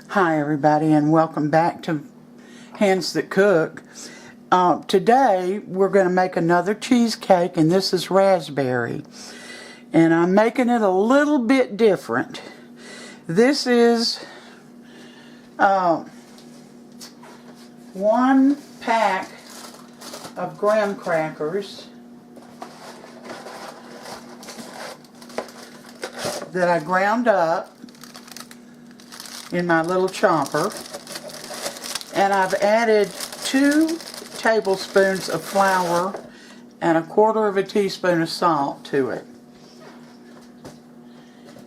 Hi everybody, and welcome back to Hands That Cook. Today we're going to make another cheesecake, and this is raspberry. And I'm making it a little bit different. This is 1 pack of graham crackers that I ground up in my little chopper, and I've added 2 tablespoons of flour and 1/4 teaspoon of salt to it.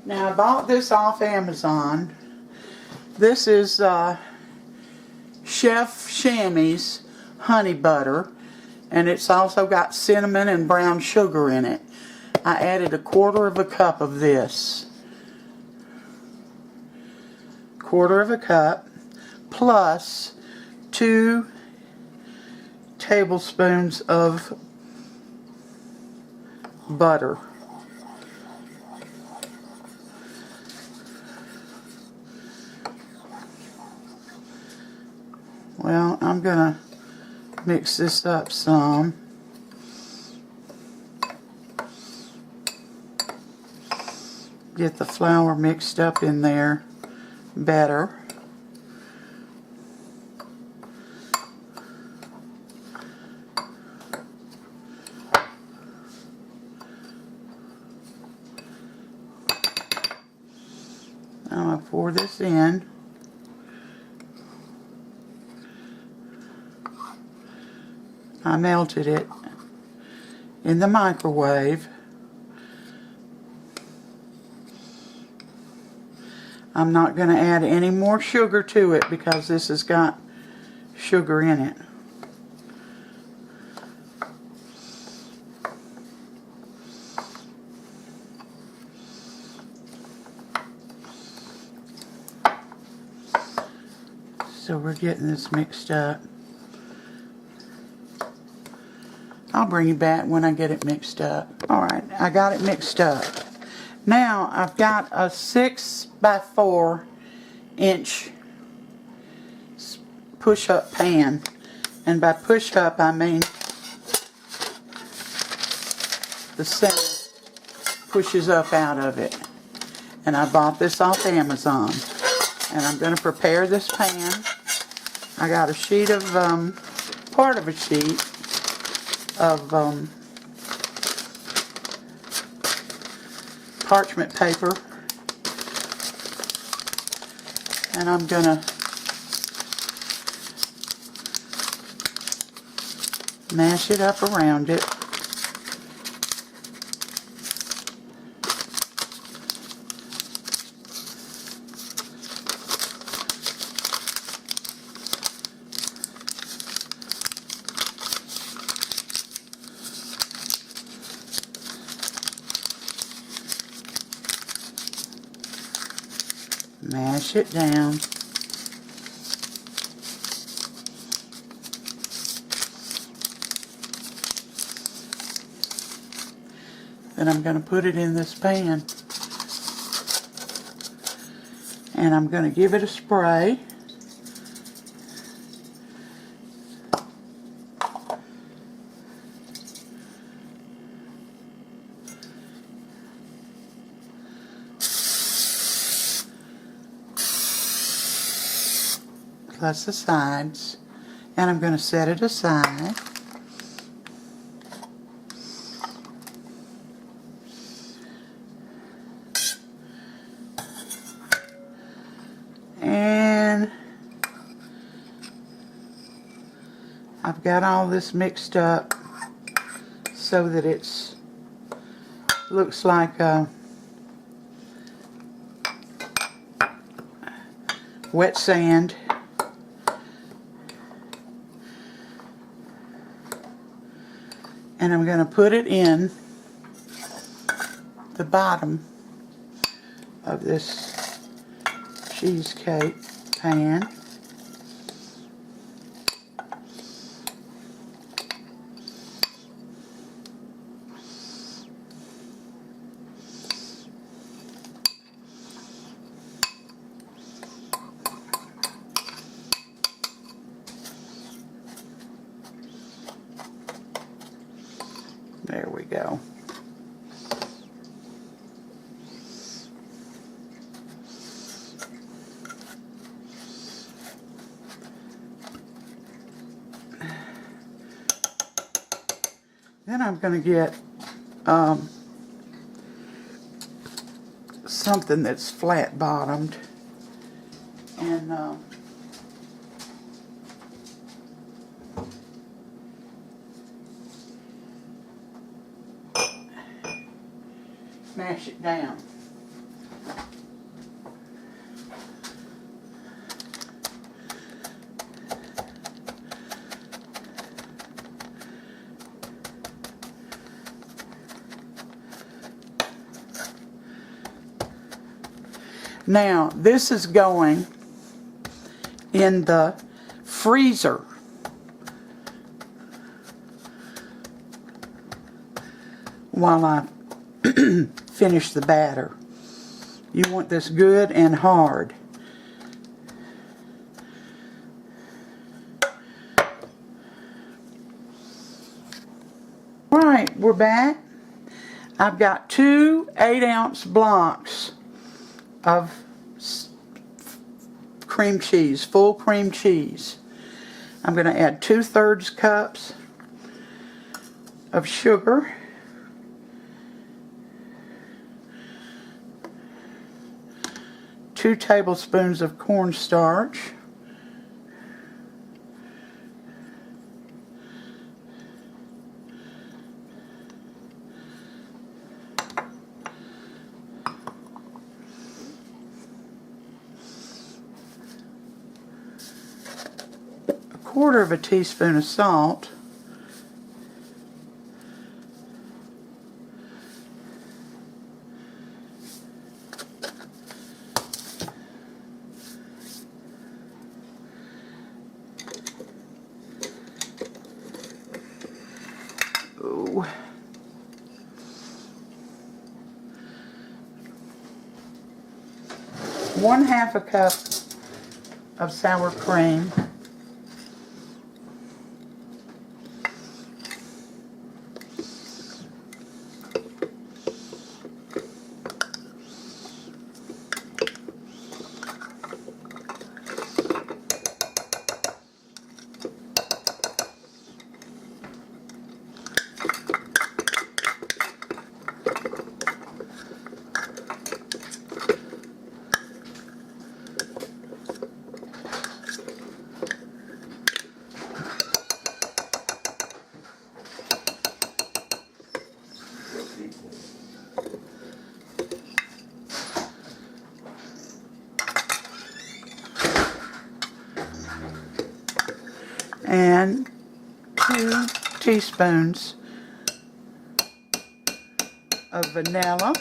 Now I bought this off Amazon. This is Chef Shamy's honey butter, and it's also got cinnamon and brown sugar in it. I added 1/4 cup of this. 1/4 cup plus 2 tablespoons of butter. Well, I'm gonna mix this up some. Get the flour mixed up in there better. Now I pour this in. I melted it in the microwave. I'm not going to add any more sugar to it because this has got sugar in it. So we're getting this mixed up. I'll bring you back when I get it mixed up. Alright, I got it mixed up. Now I've got a 6 by 4 inch push-up pan, and by push-up I mean the center pushes up out of it. And I bought this off Amazon, and I'm going to prepare this pan. I got a sheet of part of a sheet of parchment paper, and I'm gonna mash it up around it. Mash it down. Then I'm going to put it in this pan. And I'm going to give it a spray. Plus the sides, and I'm going to set it aside. And I've got all this mixed up so that it's looks like wet sand. And I'm going to put it in the bottom of this cheesecake pan. I'm going to get something that's flat bottomed, and mash it down. Now, this is going in the freezer while I finish the batter. You want this good and hard. Right, we're back. I've got 2 8-ounce blocks of cream cheese, full cream cheese. I'm going to add 2/3 cups of sugar, two tablespoons of cornstarch, quarter of a teaspoon of salt, ooh, 1/2 a cup of sour cream, and 2 teaspoons of vanilla,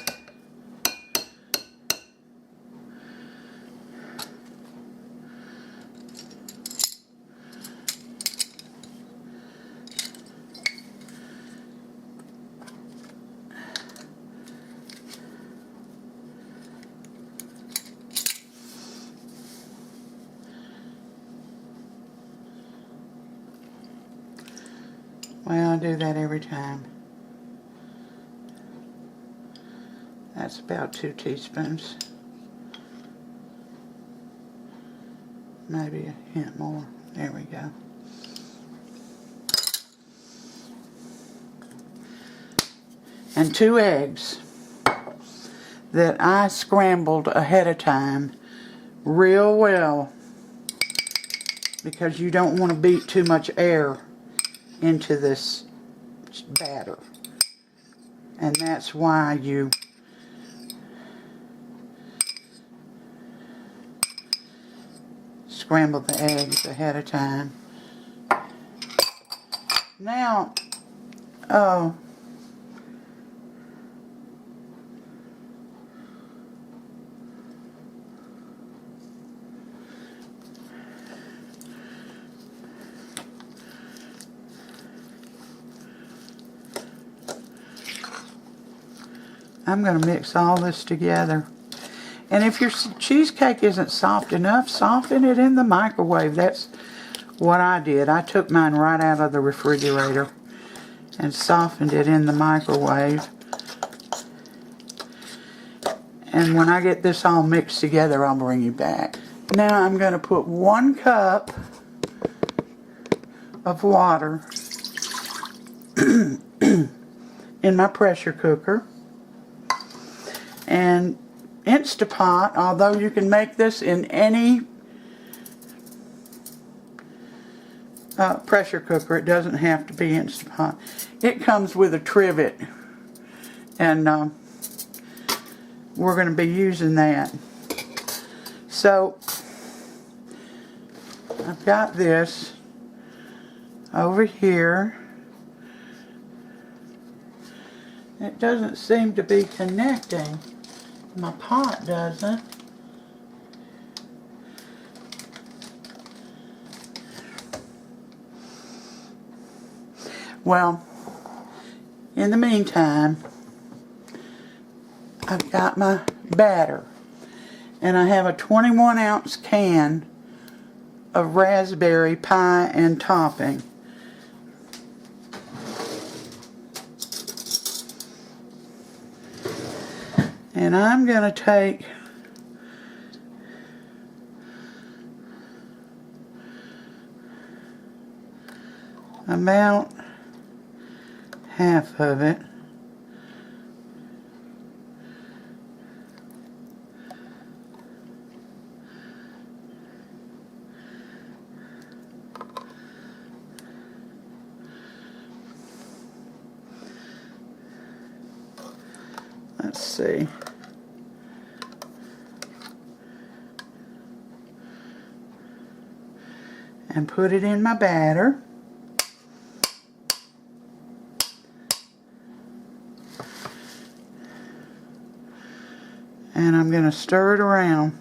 well, I do that every time. That's about 2 teaspoons. Maybe a hint more. There we go. And 2 eggs that I scrambled ahead of time real well, because you don't want to beat too much air into this batter, and that's why you scramble the eggs ahead of time. Now, I'm going to mix all this together. And if your cheesecake isn't soft enough, soften it in the microwave. That's what I did. I took mine right out of the refrigerator and softened it in the microwave. And when I get this all mixed together, I'll bring you back. Now I'm going to put 1 cup of water in my pressure cooker. And Instapot, although you can make this in any pressure cooker, it doesn't have to be Instapot. It comes with a trivet, and we're going to be using that. So I've got this over here. It doesn't seem to be connecting. My pot doesn't. Well, in the meantime, I've got my batter. And I have a 21-ounce can of raspberry pie and topping. And I'm going to take about half of it. Let's see. And put it in my batter. And I'm going to stir it around.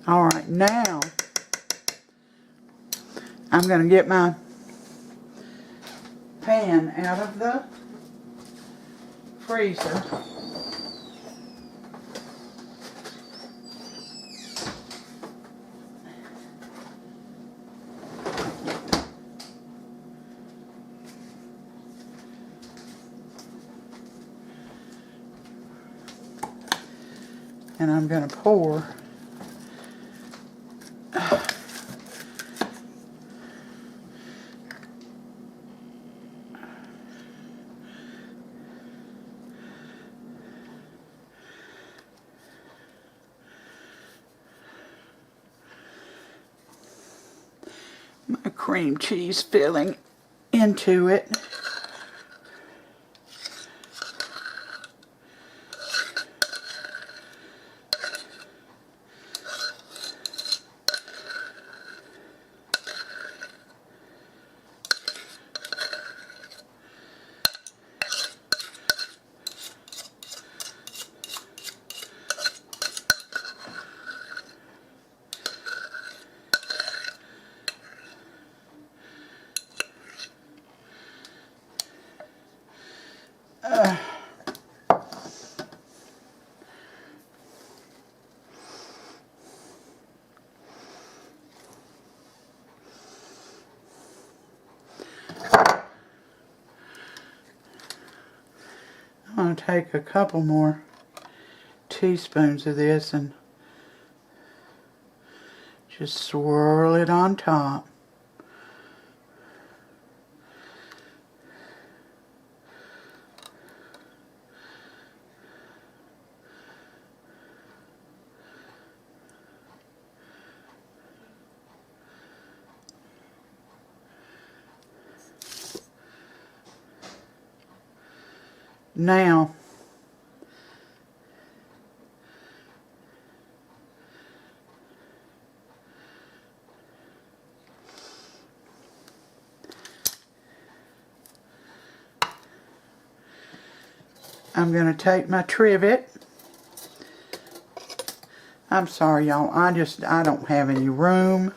Alright, now I'm going to get my pan out of the freezer. And I'm going to pour my cream cheese filling into it. I'm going to take a couple more teaspoons of this and just swirl it on top. Now, I'm going to take my trivet. I'm sorry, y'all. I don't have any room.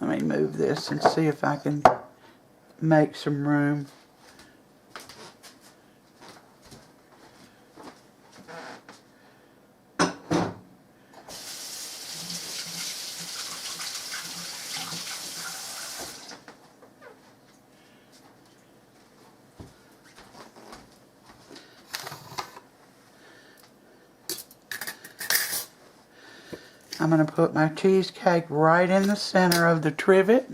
Let me move this and see if I can make some room. I'm going to put my cheesecake right in the center of the trivet.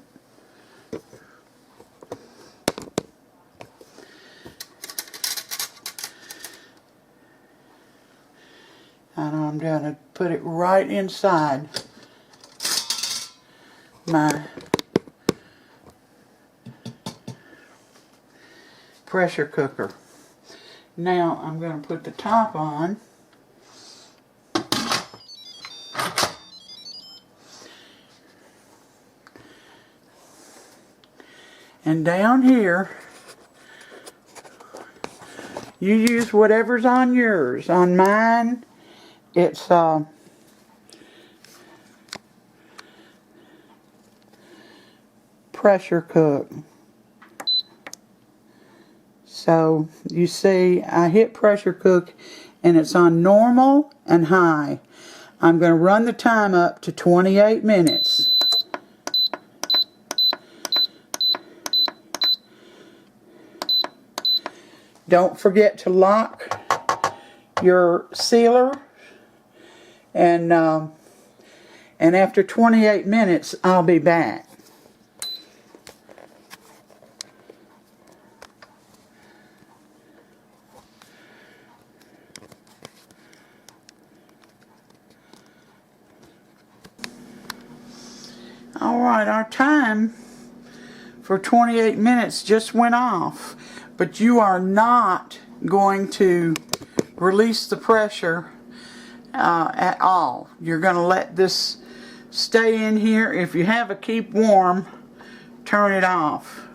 And I'm going to put it right inside my pressure cooker. Now I'm going to put the top on. And down here, you use whatever's on yours. On mine, it's pressure cook. So you see, I hit pressure cook and it's on normal and high. I'm going to run the time up to 28 minutes. Don't forget to lock your sealer, and after 28 minutes I'll be back. Alright, our time for 28 minutes just went off. But you are not going to release the pressure at all. You're going to let this stay in here. If you have a keep warm, turn it off.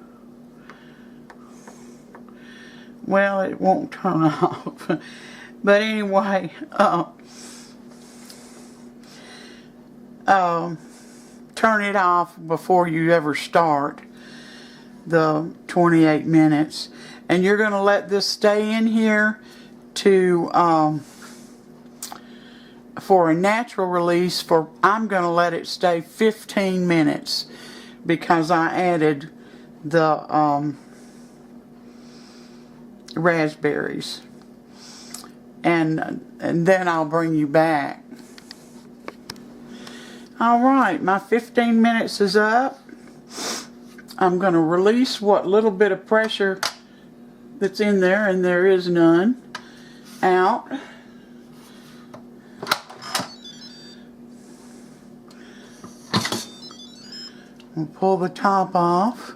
Well, it won't turn off. But anyway, turn it off before you ever start the 28 minutes. And you're going to let this stay in here to for a natural release. I'm going to let it stay 15 minutes because I added the raspberries. And then I'll bring you back. Alright, my 15 minutes is up. I'm going to release what little bit of pressure that's in there, and there is none, out. We'll pull the top off.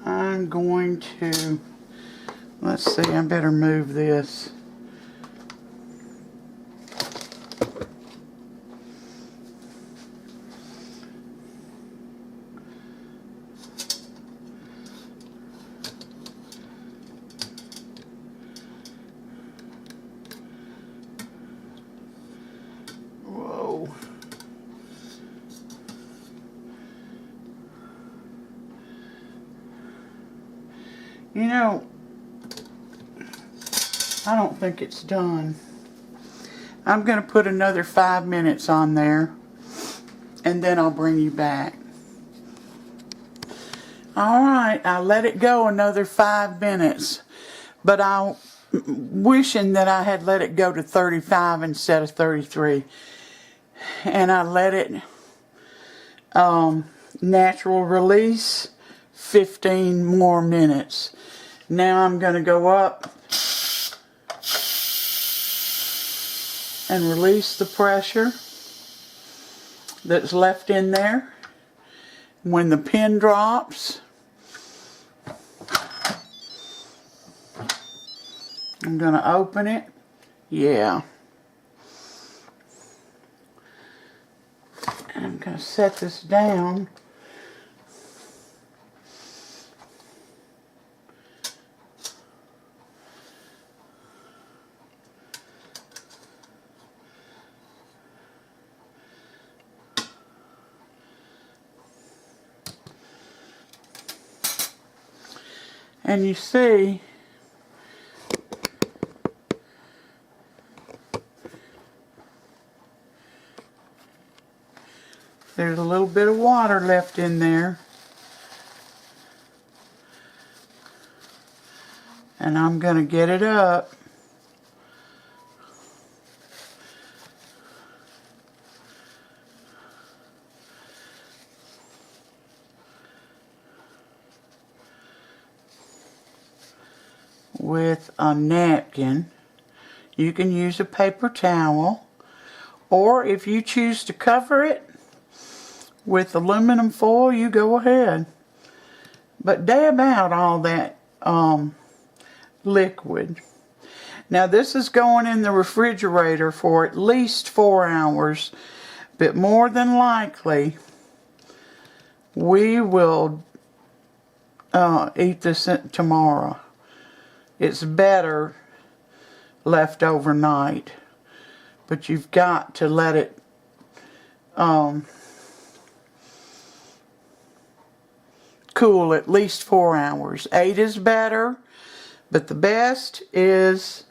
I'm going to, let's see, I better move this. Whoa. You know, I don't think it's done. I'm going to put another 5 minutes on there, and then I'll bring you back. Alright, I let it go another 5 minutes, but I'm wishing that I had let it go to 35 instead of 33. And I let it natural release 15 more minutes. Now I'm going to go up and release the pressure that's left in there. When the pin drops, I'm going to open it. Yeah. And I'm going to set this down. And you see, there's a little bit of water left in there. And I'm going to get it up. With a napkin. You can use a paper towel, or if you choose to cover it with aluminum foil, you go ahead. But dab out all that liquid. Now this is going in the refrigerator for at least 4 hours, but more than likely we will eat this tomorrow. It's better left overnight, but you've got to let it cool at least 4 hours. 8 is better, but the best is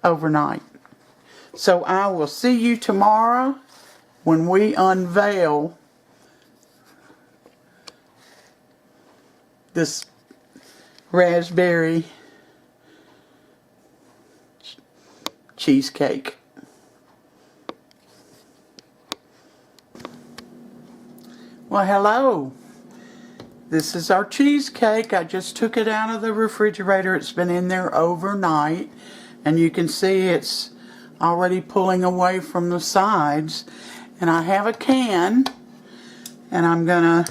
overnight. So I will see you tomorrow when we unveil this raspberry cheesecake. Well, hello. This is our cheesecake. I just took it out of the refrigerator. It's been in there overnight, and you can see it's already pulling away from the sides. And I have a can, and I'm gonna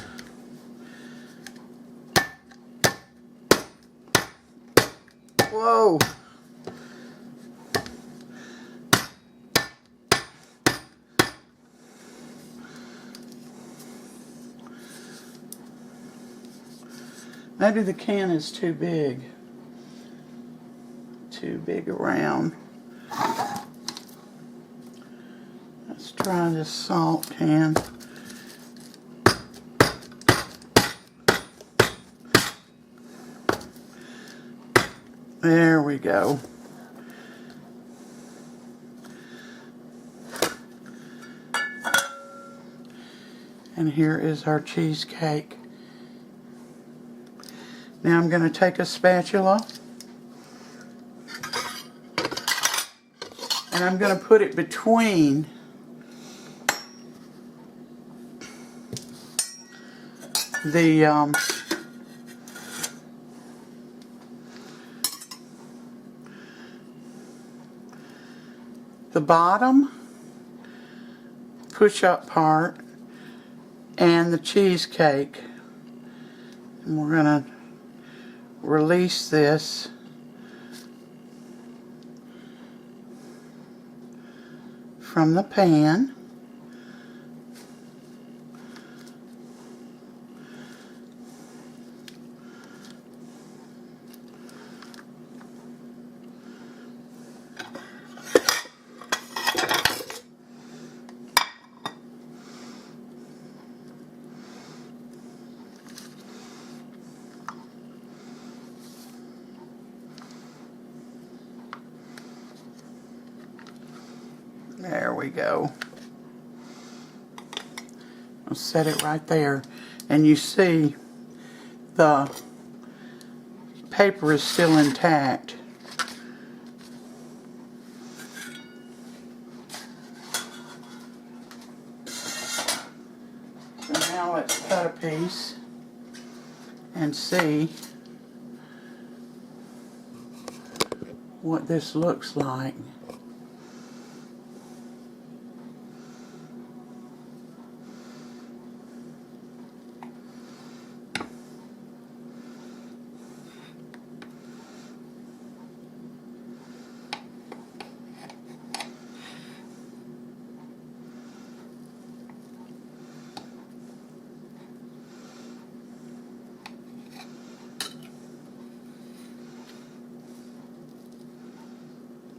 whoa. Maybe the can is too big. Too big around. Let's try this salt can. There we go. And here is our cheesecake. Now I'm going to take a spatula and I'm going to put it between the bottom push-up part and the cheesecake. And we're going to release this from the pan. There we go. I'll set it right there. And you see the paper is still intact. So now let's cut a piece and see what this looks like.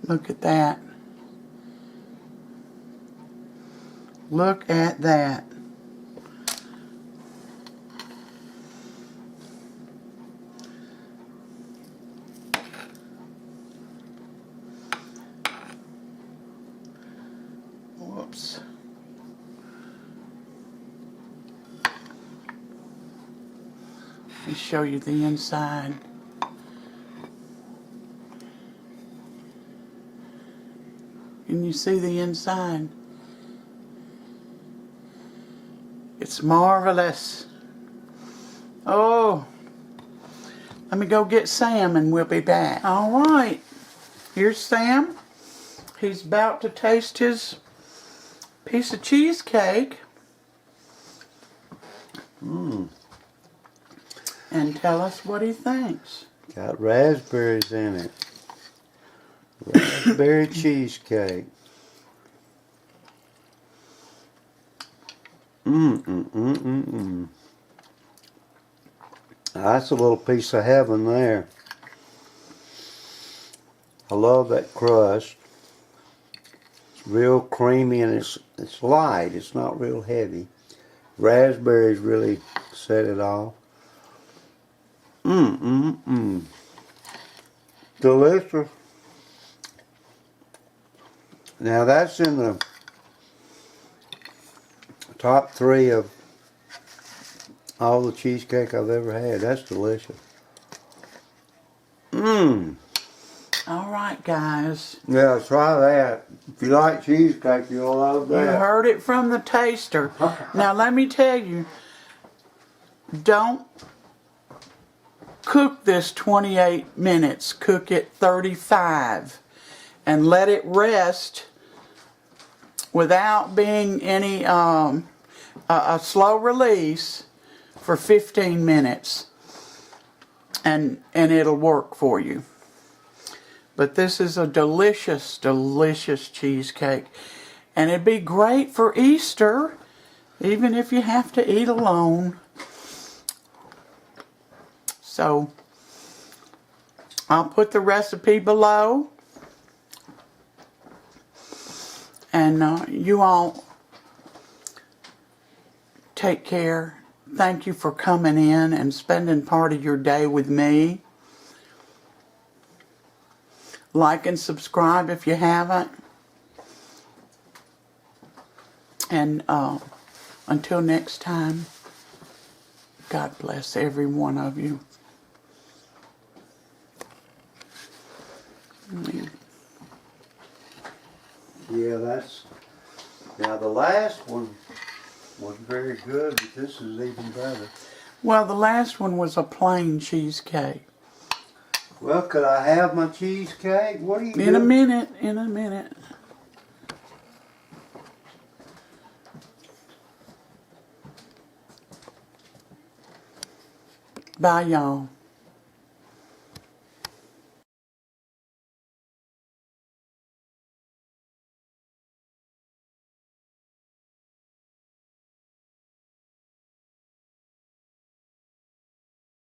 Look at that. Look at that. Whoops. Let me show you the inside. Can you see the inside? It's marvelous. Oh, let me go get Sam and we'll be back. All right, here's Sam. He's about to taste his piece of cheesecake. And tell us what he thinks. Got raspberries in it. Raspberry cheesecake. That's a little piece of heaven there. I love that crust. It's real creamy and it's light. It's not real heavy. Raspberries really set it off. Delicious. Now that's in the top 3 of all the cheesecake I've ever had. That's delicious. All right, guys. Yeah, try that. If you like cheesecake, you'll love that. You heard it from the taster. Now let me tell you, don't cook this 28 minutes. Cook it 35 and let it rest without being any a slow release for 15 minutes, and it'll work for you. But this is a delicious, delicious cheesecake, and it'd be great for Easter, even if you have to eat alone. So I'll put the recipe below. And you all take care. Thank you for coming in and spending part of your day with me. Like and subscribe if you haven't. And until next time, God bless every one of you. Yeah, now the last one was very good, but this is even better. Well, the last one was a plain cheesecake. Well, could I have my cheesecake? What are you doing? In a minute. Bye, y'all.